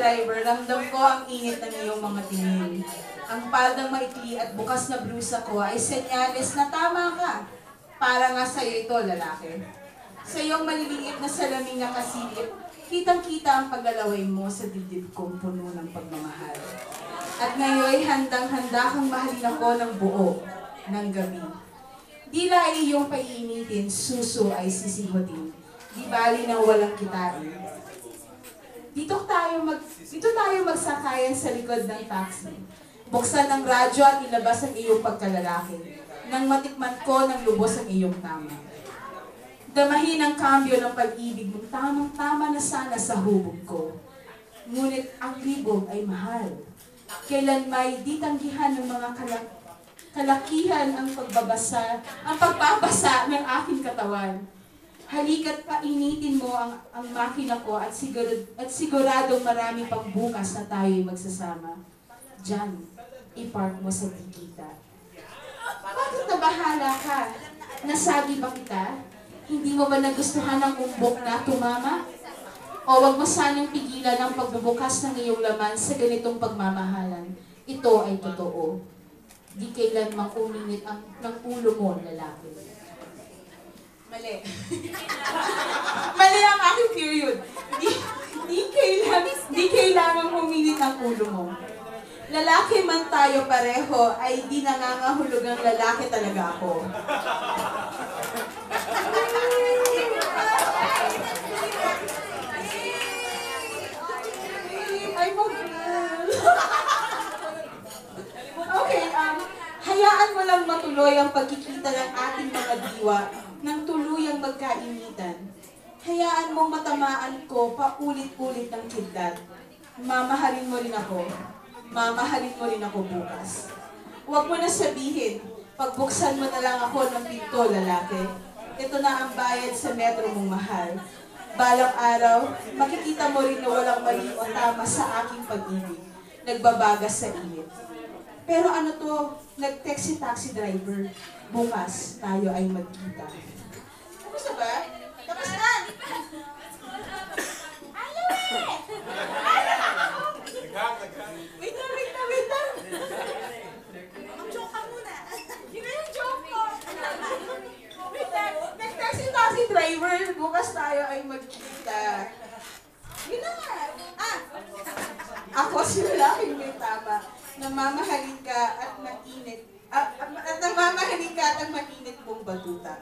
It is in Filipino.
driver, ramdam ko ang init ng iyong mga tingin. Ang paldang maikli at bukas na blusa ko ay senyales na tama ka. Para nga sa'yo ito, lalaki. Sa iyong maliliit na salaming na kasilip, kitang-kita ang paglalaway mo sa dibdib kong puno ng pagmamahal. At ngayon, handang-handa kang mahalin ako ng buo ng gabi. Dila ay iyong paiinitin, suso ay sisihotin. Di bali nang walang kitain. Dito tayo magsakayan sa likod ng taxi. Buksan ang radyo at ilabas ang iyong pagkalalaki. Nang matikman ko ng lubos ang iyong tama. Damahin ang kambyo ng pag-ibig mong tamang-tama na sana sa hubog ko. Ngunit ang libog ay mahal. Kailan may di tanggihan ng mga kalakihan ang pagbabasa ng aking katawan. Halika't painitin mo ang makina ko at siguradong marami pang bukas na tayo'y magsasama. Diyan, ipark mo sa tikita. Bakit nabahala ka? Nasabi ba kita? Hindi mo ba nagustuhan ang umbok na tumama? O wag mo sanang pigilan ang pagbubukas ng iyong laman sa ganitong pagmamahalan. Ito ay totoo. Di kailanmang uminit ng ulo mo, lalaki. Mali. Mali ang aking period. Di kailangan uminit ang ulo mo. Lalaki man tayo pareho, ay di nangangahulugang lalaki talaga ako. Ay, mag-girl. Okay, hayaan mo lang matuloy ang pagkikita ng ating mga diwa ng tuluyang magkainitan. Hayaan mong matamaan ko paulit-ulit ng kidlat. Mamahalin mo rin ako. Mamahalin mo rin ako bukas. Huwag mo na sabihin, pagbuksan mo na lang ako ng pinto, lalaki. Ito na ang bayad sa metro mong mahal. Balang araw, makikita mo rin na walang mali o tama sa aking pag-ibig. Nagbabagas sa init. Pero ano to, nag-text si taxi driver. Bukas, tayo ay magkita. Tapos na ba? Tapos na! Ayaw eh! Wait lang! Mag-joke ka muna. Yun na yung joke ko. Wait lang, nag-text si taxi driver. Bukas tayo ay magkita. Yun na nga. Ako si lalaking may tama. Namamahalin ka at mainit. At namamahalin ka at ang mainit mong batuta.